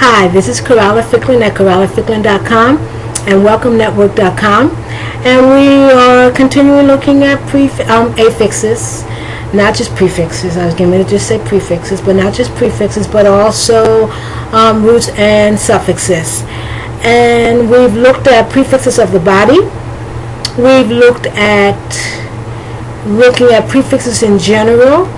Hi, this is Corella Ficklin at CorellaFicklin.com and WelcomeNetwork.com, and we are continuing looking at affixes, not just prefixes. I was getting ready to just say prefixes, but not just prefixes, but also roots and suffixes. And we've looked at prefixes of the body. We've looked at prefixes in general.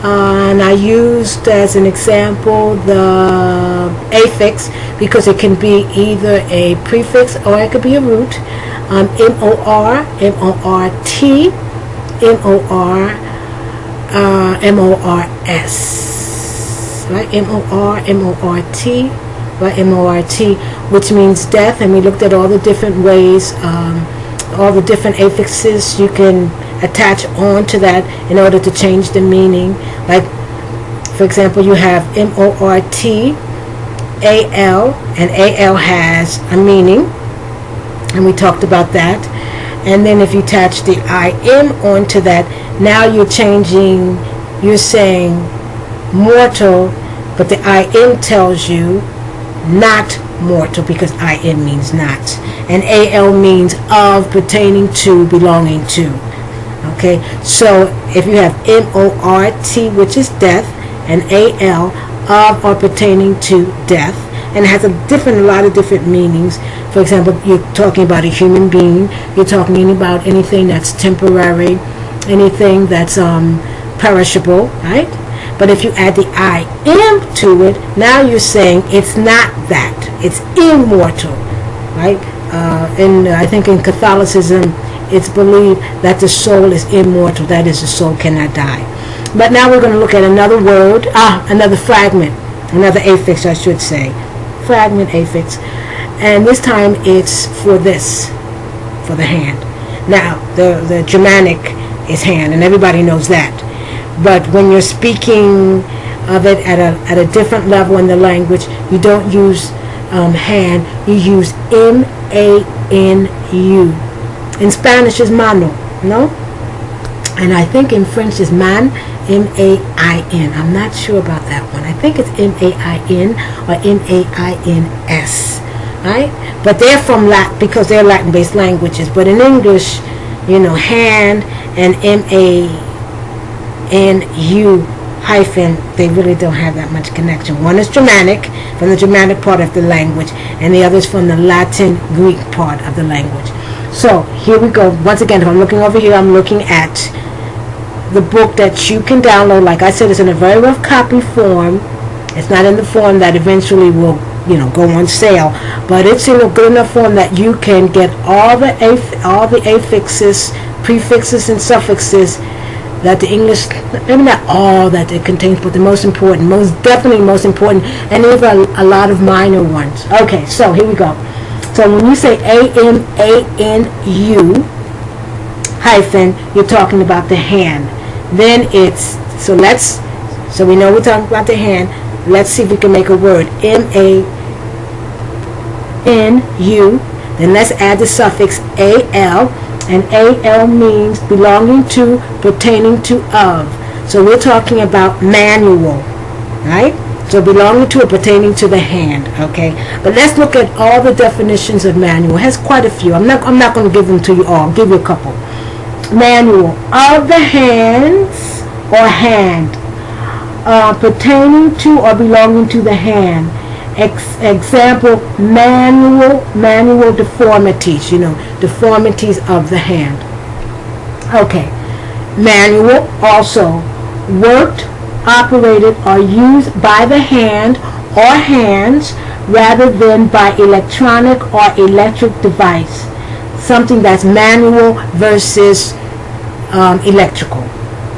And I used as an example the affix because it can be either a prefix or it could be a root. M-O-R, M-O-R-T, M-O-R, M-O-R-S, right? M-O-R, M-O-R-T, right? M-O-R-T, which means death. And we looked at all the different ways, all the different affixes you can attach on to that in order to change the meaning. Like, for example, you have M-O-R-T-A-L, and A-L has a meaning, and we talked about that. And then if you attach the I-M onto that, now you're saying mortal, but the I-M tells you not mortal because I-M means not, and A-L means of, pertaining to, belonging to. Okay, so if you have M-O-R-T, which is death, and A-L, of or pertaining to death, and it has a lot of different meanings. For example, you're talking about a human being, you're talking about anything that's temporary, anything that's perishable, right? But if you add the I-M to it, now you're saying it's not that, it's immortal, right? And I think in Catholicism, it's believed that the soul is immortal. That is, the soul cannot die. But now we're going to look at another word, another fragment, another affix, I should say. Fragment affix. And this time it's for this, for the hand. Now, the Germanic is hand, and everybody knows that. But when you're speaking of it at a different level in the language, you don't use hand, you use M-A-N-U. In Spanish is manu, no? And I think in French is man, M-A-I-N. I'm not sure about that one. I think it's M-A-I-N or M-A-I-N-S, right? But they're from Latin because they're Latin-based languages. But in English, hand and M-A-N-U hyphen, they really don't have that much connection. One is Germanic, from the Germanic part of the language, and the other is from the Latin Greek part of the language. So here we go. Once again, if I'm looking over here, I'm looking at the book that you can download. Like I said, it's in a very rough copy form. It's not in the form that eventually will, go on sale, but it's in a good enough form that you can get all the affixes, prefixes, and suffixes that the English, maybe not all that it contains, but the most important, definitely most important, and even a lot of minor ones. Okay, so here we go. So when you say A-M-A-N-U hyphen, you're talking about the hand. Then it's, so we know we're talking about the hand. Let's see if we can make a word. M-A-N-U. Then let's add the suffix A-L. And A-L means belonging to, pertaining to, of. So we're talking about manual, right? So belonging to or pertaining to the hand, okay? But let's look at all the definitions of manual. It has quite a few. I'm not going to give them to you all. I'll give you a couple. Manual, of the hands or hand, pertaining to or belonging to the hand. Example, manual deformities, deformities of the hand. Okay. Manual, also worked, operated, or used by the hand or hands rather than by electronic or electric device. Something that's manual versus electrical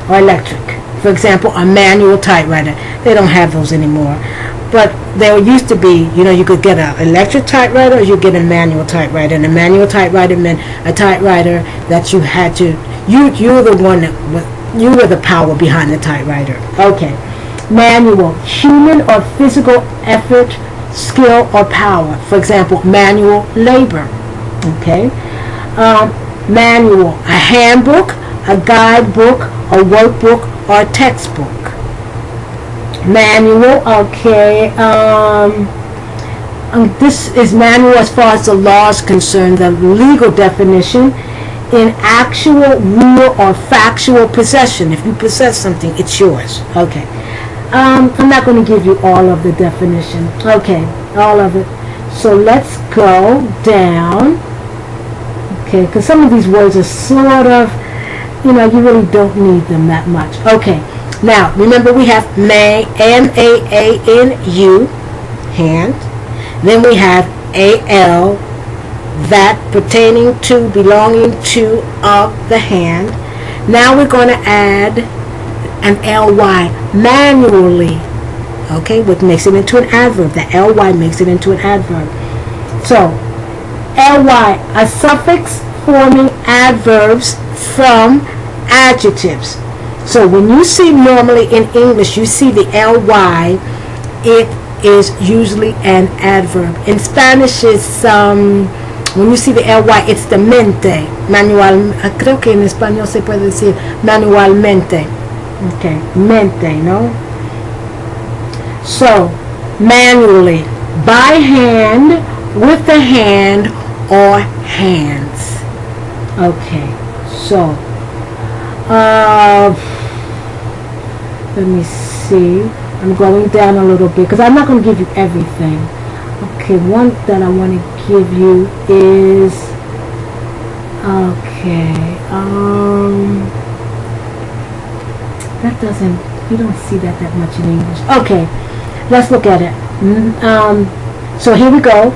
or electric. For example, a manual typewriter. They don't have those anymore. But there used to be, you could get an electric typewriter or you get a manual typewriter. And a manual typewriter meant a typewriter that you had to, you were the one that you were the power behind the typewriter. Okay. Manual, human or physical effort, skill, or power. For example, manual labor. Okay. Manual, a handbook, a guidebook, a workbook, or a textbook. Manual, okay. This is manual as far as the law is concerned, the legal definition. In actual, real, or factual possession. If you possess something, it's yours. Okay. I'm not going to give you all of the definition. Okay, all of it. So let's go down. Okay, because some of these words are sort of, you really don't need them that much. Okay, now remember we have M-A-A-N-U, hand. Then we have A-L, that, pertaining to, belonging to, of the hand. Now we're going to add an ly, manually. Okay, which makes it into an adverb. The ly makes it into an adverb. So, ly, a suffix forming adverbs from adjectives. So when you see normally in English, you see the ly, it is usually an adverb. In Spanish, it's when you see the ly, it's the mente. Manual, creo que en español se puede decir manualmente. Okay, mente, no? So, manually, by hand, with the hand, or hands. Okay, so, let me see. I'm going down a little bit because I'm not going to give you everything. Okay, one that I want to give you is, okay, that doesn't, you don't see that much in English. Okay, let's look at it. So here we go.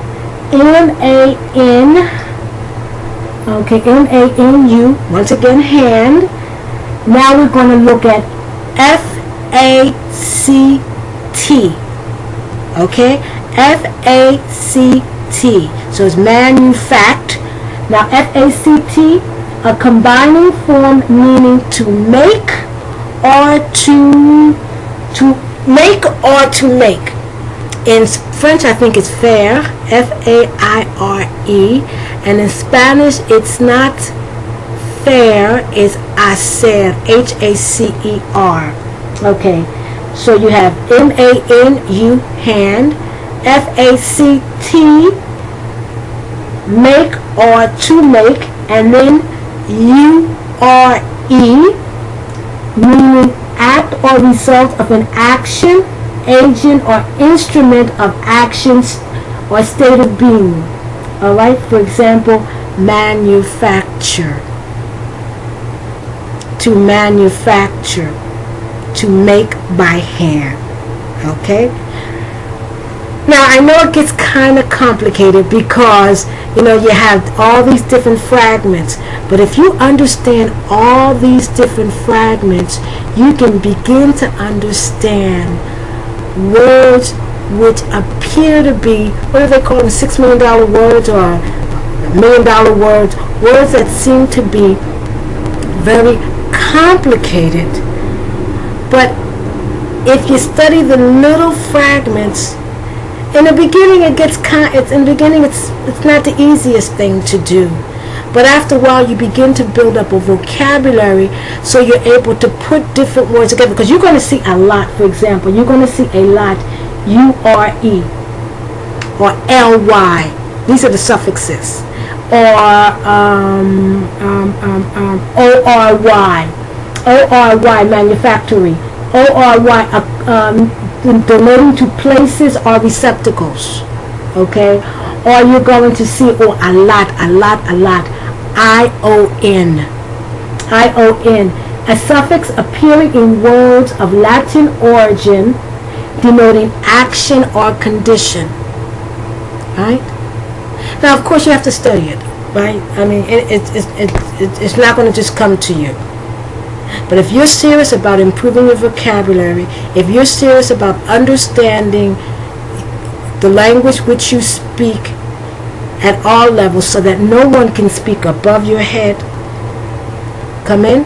M-A-N, okay, M-A-N-U, once again, hand. Now we're going to look at F-A-C-T, okay, F-A-C-T, so it's manufact. Now F-A-C-T, a combining form meaning to make or to make or to make. In French, I think it's faire, F-A-I-R-E, and in Spanish, it's not faire, it's hacer, H-A-C-E-R. Okay, so you have M-A-N-U, hand, F-A-C-T, make or to make, and then U-R-E, meaning act or result of an action, agent, or instrument of actions or state of being. Alright, for example, manufacture. To manufacture. To make by hand. Okay? Now, I know it gets kind of complicated because, you have all these different fragments. But if you understand all these different fragments, you can begin to understand words which appear to be, what do they call them, $6 million words or $1 million words? Words that seem to be very complicated. But if you study the little fragments, in the beginning it's not the easiest thing to do. But after a while you begin to build up a vocabulary so you're able to put different words together. Because you're going to see a lot, for example, you're going to see a lot, U-R-E or L-Y. These are the suffixes. Or O-R-Y. O-R-Y, manufacturing. O-R-Y, denoting to places or receptacles. Okay? Or you're going to see, a lot. I-O-N. I-O-N. A suffix appearing in words of Latin origin denoting action or condition. Right? Now, of course, you have to study it. Right? I mean, it's not going to just come to you. But if you're serious about improving your vocabulary, if you're serious about understanding the language which you speak at all levels so that no one can speak above your head, come in,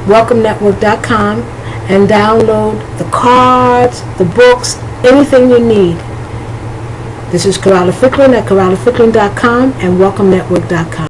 welcomenetwork.com, and download the cards, the books, anything you need. This is Corrala Ficklin at corralaficklin.com and welcomenetwork.com.